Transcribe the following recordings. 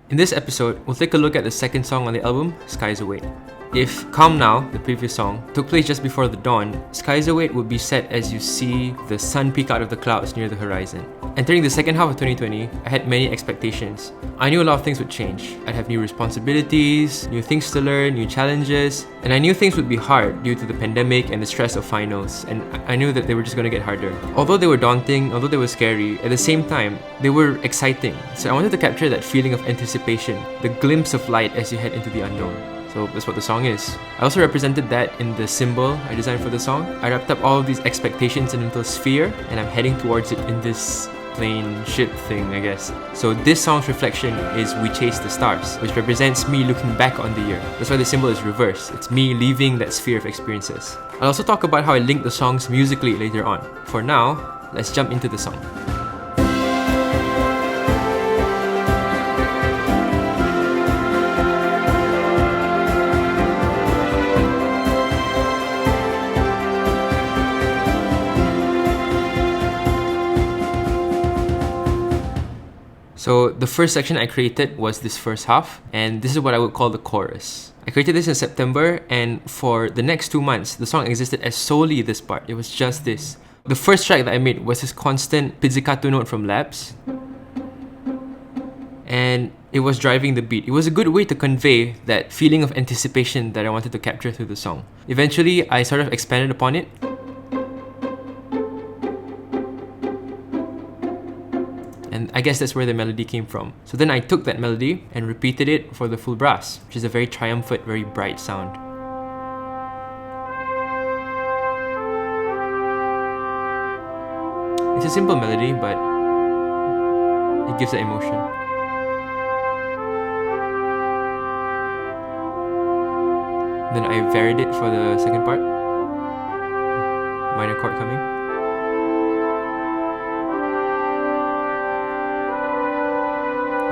In this episode, we'll take a look at the second song on the album, Skies Await. If Calm Now, the previous song, took place just before the dawn, Skies Await would be set as you see the sun peek out of the clouds near the horizon. Entering the second half of 2020, I had many expectations. I knew a lot of things would change. I'd have new responsibilities, new things to learn, new challenges, and I knew things would be hard due to the pandemic and the stress of finals, and I knew that they were just going to get harder. Although they were daunting, although they were scary, at the same time, they were exciting. So I wanted to capture that feeling of anticipation, the glimpse of light as you head into the unknown. So that's what the song is. I also represented that in the symbol I designed for the song. I wrapped up all of these expectations in a little sphere, and I'm heading towards it in this plane ship thing, I guess. So this song's reflection is We Chase the Stars, which represents me looking back on the year. That's why the symbol is reversed. It's me leaving that sphere of experiences. I'll also talk about how I link the songs musically later on. For now, let's jump into the song. So the first section I created was this first half, and this is what I would call the chorus. I created this in September, and for the next 2 months, the song existed as solely this part. It was just this. The first track that I made was this constant pizzicato note from Labs, and it was driving the beat. It was a good way to convey that feeling of anticipation that I wanted to capture through the song. Eventually, I sort of expanded upon it. And I guess that's where the melody came from. So then I took that melody and repeated it for the full brass, which is a very triumphant, very bright sound. It's a simple melody, but it gives that emotion. Then I varied it for the second part. Minor chord coming.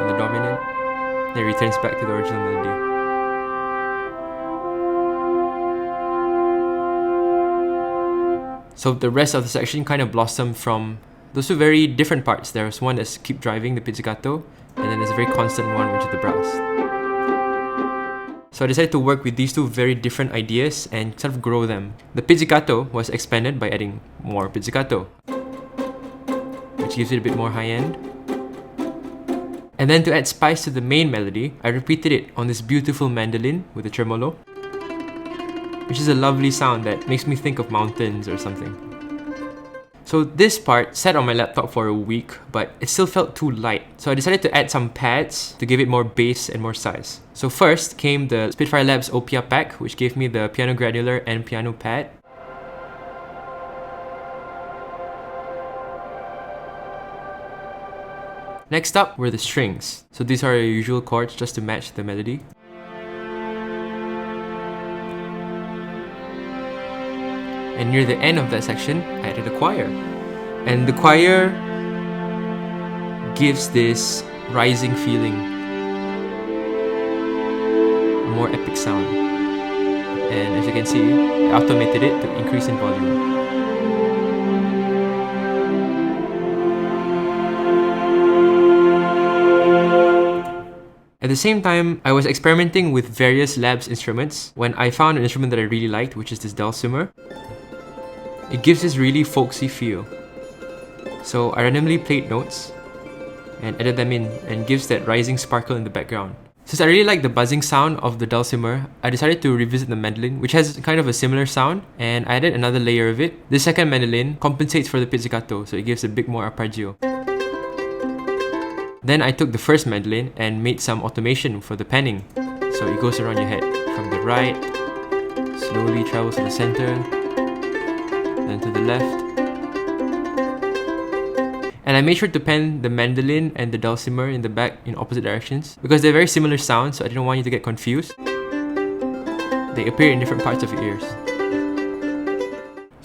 The dominant, then returns back to the original melody. So the rest of the section kind of blossomed from those two very different parts. There's one that's keep driving, the pizzicato, and then there's a very constant one, which is the brass. So I decided to work with these two very different ideas and sort of grow them. The pizzicato was expanded by adding more pizzicato, which gives it a bit more high end. And then to add spice to the main melody, I repeated it on this beautiful mandolin with a tremolo, which is a lovely sound that makes me think of mountains or something. So this part sat on my laptop for a week, but it still felt too light. So I decided to add some pads to give it more bass and more size. So first came the Spitfire Labs Opia pack, which gave me the piano granular and piano pad. Next up were the strings. So these are our usual chords just to match the melody. And near the end of that section, I added a choir. And the choir gives this rising feeling, a more epic sound. And as you can see, I automated it to increase in volume. At the same time, I was experimenting with various Labs instruments when I found an instrument that I really liked, which is this dulcimer. It gives this really folksy feel. So I randomly played notes and added them in, and gives that rising sparkle in the background. Since I really like the buzzing sound of the dulcimer, I decided to revisit the mandolin, which has kind of a similar sound, and I added another layer of it. The second mandolin compensates for the pizzicato, so it gives a bit more arpeggio. Then I took the first mandolin and made some automation for the panning. So it goes around your head from the right, slowly travels to the center, then to the left. And I made sure to pan the mandolin and the dulcimer in the back in opposite directions because they're very similar sounds, so I didn't want you to get confused. They appear in different parts of your ears.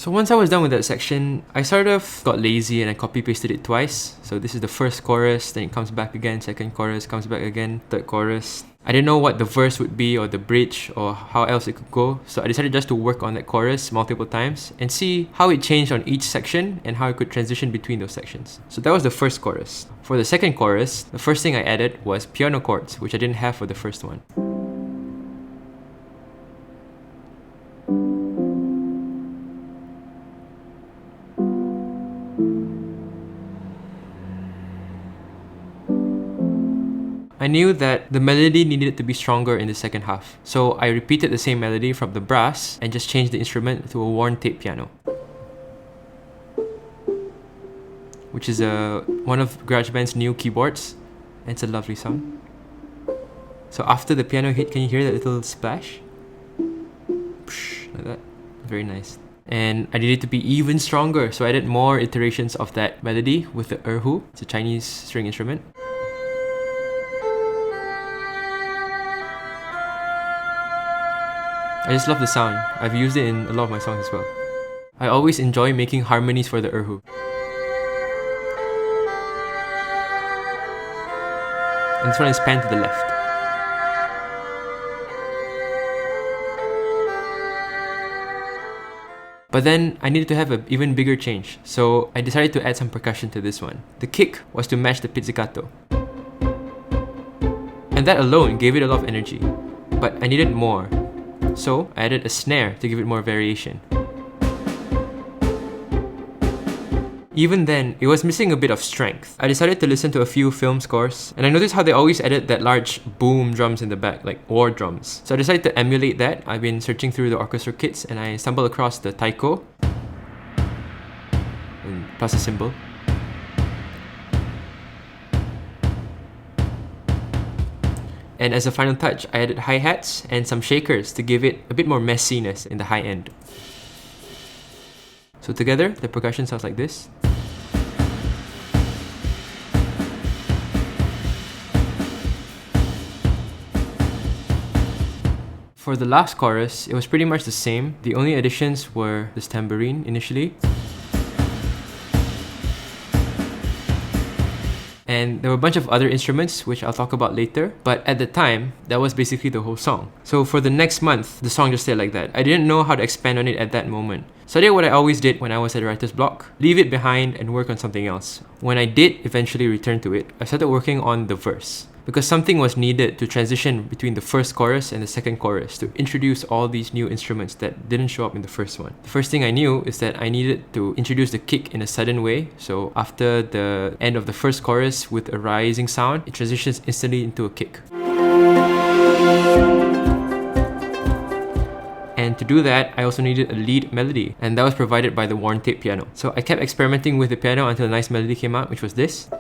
So once I was done with that section, I sort of got lazy and I copy-pasted it twice. So this is the first chorus, then it comes back again, second chorus, comes back again, third chorus. I didn't know what the verse would be or the bridge or how else it could go, so I decided just to work on that chorus multiple times and see how it changed on each section and how it could transition between those sections. So that was the first chorus. For the second chorus, the first thing I added was piano chords, which I didn't have for the first one. I knew that the melody needed to be stronger in the second half, so I repeated the same melody from the brass and just changed the instrument to a worn tape piano, which is one of GarageBand's new keyboards, and it's a lovely sound. So after the piano hit, can you hear that little splash? Psh, like that. Very nice. And I needed it to be even stronger, so I added more iterations of that melody with the Erhu. It's a Chinese string instrument. I just love the sound. I've used it in a lot of my songs as well. I always enjoy making harmonies for the Erhu. And this one is panned to the left. But then I needed to have an even bigger change, so I decided to add some percussion to this one. The kick was to match the pizzicato. And that alone gave it a lot of energy. But I needed more. So I added a snare to give it more variation. Even then, it was missing a bit of strength. I decided to listen to a few film scores, and I noticed how they always added that large boom drums in the back, like war drums. So I decided to emulate that. I've been searching through the orchestra kits and I stumbled across the taiko, and plus a cymbal. And as a final touch, I added hi-hats and some shakers to give it a bit more messiness in the high end. So together, the percussion sounds like this. For the last chorus, it was pretty much the same. The only additions were this tambourine initially. And there were a bunch of other instruments, which I'll talk about later. But at the time, that was basically the whole song. So for the next month, the song just stayed like that. I didn't know how to expand on it at that moment. So I did what I always did when I was at a writer's block. Leave it behind and work on something else. When I did eventually return to it, I started working on the verse. Because something was needed to transition between the first chorus and the second chorus to introduce all these new instruments that didn't show up in the first one. The first thing I knew is that I needed to introduce the kick in a sudden way. So after the end of the first chorus with a rising sound, it transitions instantly into a kick. And to do that, I also needed a lead melody, and that was provided by the worn tape piano. So I kept experimenting with the piano until a nice melody came out, which was this.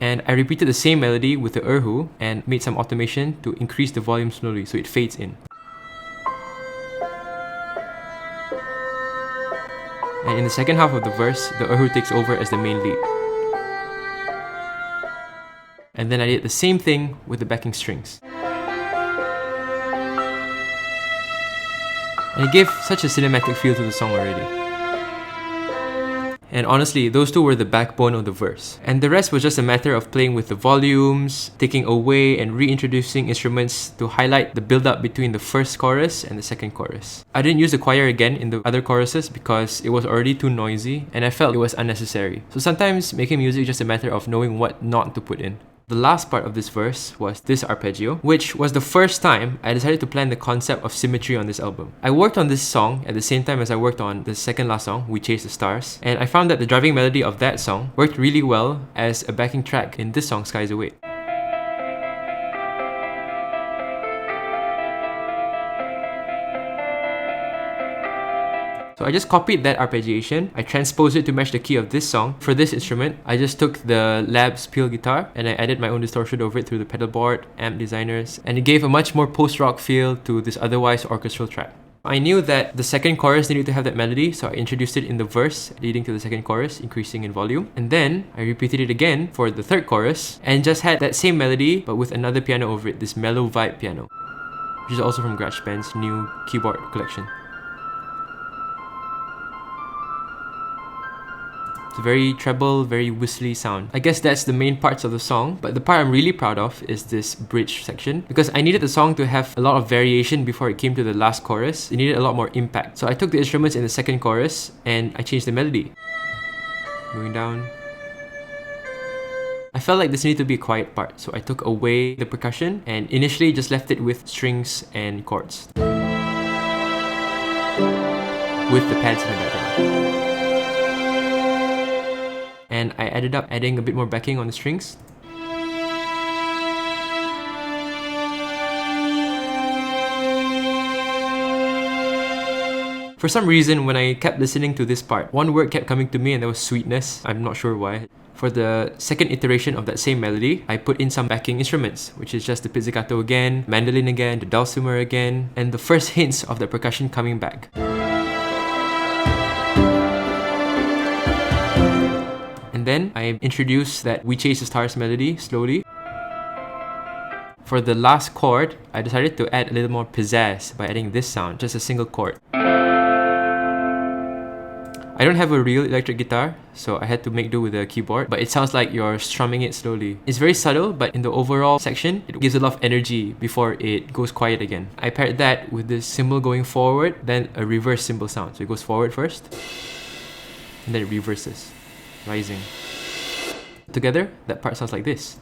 And I repeated the same melody with the Erhu and made some automation to increase the volume slowly so it fades in. And in the second half of the verse, the Erhu takes over as the main lead. And then I did the same thing with the backing strings. And it gave such a cinematic feel to the song already. And honestly, those two were the backbone of the verse. And the rest was just a matter of playing with the volumes, taking away and reintroducing instruments to highlight the build-up between the first chorus and the second chorus. I didn't use the choir again in the other choruses because it was already too noisy and I felt it was unnecessary. So sometimes making music is just a matter of knowing what not to put in. The last part of this verse was this arpeggio, which was the first time I decided to plan the concept of symmetry on this album. I worked on this song at the same time as I worked on the second last song, We Chase the Stars, and I found that the driving melody of that song worked really well as a backing track in this song, Skies Away. So I just copied that arpeggiation, I transposed it to match the key of this song. For this instrument, I just took the Labs Peel guitar and I added my own distortion over it through the pedal board, amp designers, and it gave a much more post-rock feel to this otherwise orchestral track. I knew that the second chorus needed to have that melody, so I introduced it in the verse leading to the second chorus, increasing in volume. And then I repeated it again for the third chorus and just had that same melody but with another piano over it, this mellow vibe piano, which is also from GarageBand's new keyboard collection. It's a very treble, very whistly sound. I guess that's the main parts of the song, but the part I'm really proud of is this bridge section, because I needed the song to have a lot of variation before it came to the last chorus. It needed a lot more impact. So I took the instruments in the second chorus and I changed the melody. Going down. I felt like this needed to be a quiet part, so I took away the percussion and initially just left it with strings and chords, with the pads in the background. And I ended up adding a bit more backing on the strings. For some reason, when I kept listening to this part, one word kept coming to me and that was sweetness. I'm not sure why. For the second iteration of that same melody, I put in some backing instruments, which is just the pizzicato again, mandolin again, the dulcimer again, and the first hints of the percussion coming back. And then I introduced that We Chase the Stars melody slowly. For the last chord, I decided to add a little more pizzazz by adding this sound, just a single chord. I don't have a real electric guitar, so I had to make do with the keyboard, but it sounds like you're strumming it slowly. It's very subtle, but in the overall section, it gives a lot of energy before it goes quiet again. I paired that with this cymbal going forward, then a reverse cymbal sound. So it goes forward first, and then it reverses, rising. Together, that part sounds like this.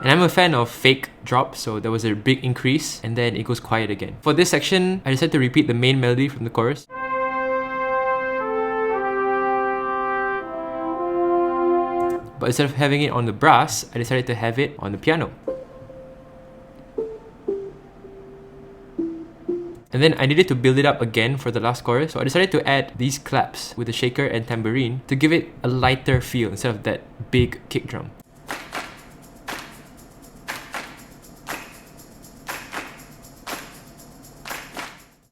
And I'm a fan of fake drop, so there was a big increase and then it goes quiet again. For this section, I decided to repeat the main melody from the chorus. But instead of having it on the brass, I decided to have it on the piano. And then I needed to build it up again for the last chorus, so I decided to add these claps with the shaker and tambourine to give it a lighter feel instead of that big kick drum.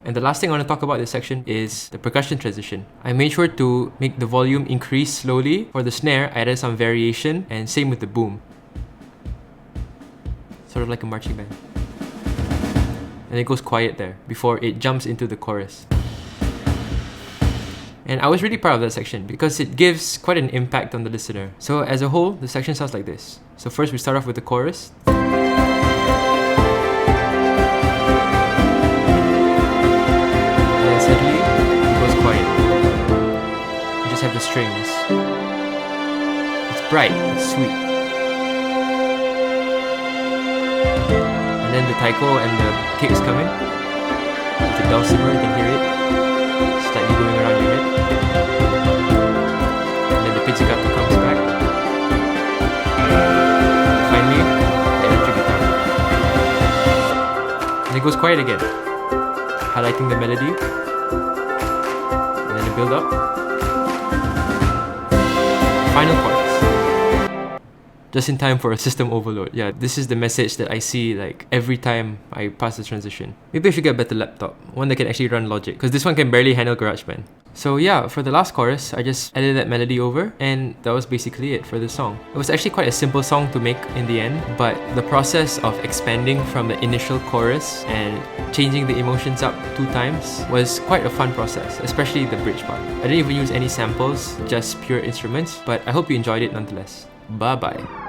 And the last thing I want to talk about this section is the percussion transition. I made sure to make the volume increase slowly. For the snare, I added some variation, and same with the boom. Sort of like a marching band. And it goes quiet there before it jumps into the chorus. And I was really proud of that section because it gives quite an impact on the listener. So as a whole, the section sounds like this. So first we start off with the chorus. Have the strings. It's bright, it's sweet. And then the taiko and the kicks come in. With the dulcimer, you can hear it slightly going around your head. And then the pizzicato comes back. And finally, the electric guitar. And it goes quiet again, highlighting the melody. And then the build up. Final chorus. Just in time for a system overload. Yeah, this is the message that I see like every time I pass the transition. Maybe I should get a better laptop, one that can actually run Logic, because this one can barely handle GarageBand. So yeah, for the last chorus, I just added that melody over, and that was basically it for the song. It was actually quite a simple song to make in the end, but the process of expanding from the initial chorus and changing the emotions up 2 times was quite a fun process, especially the bridge part. I didn't even use any samples, just pure instruments, but I hope you enjoyed it nonetheless. Bye bye.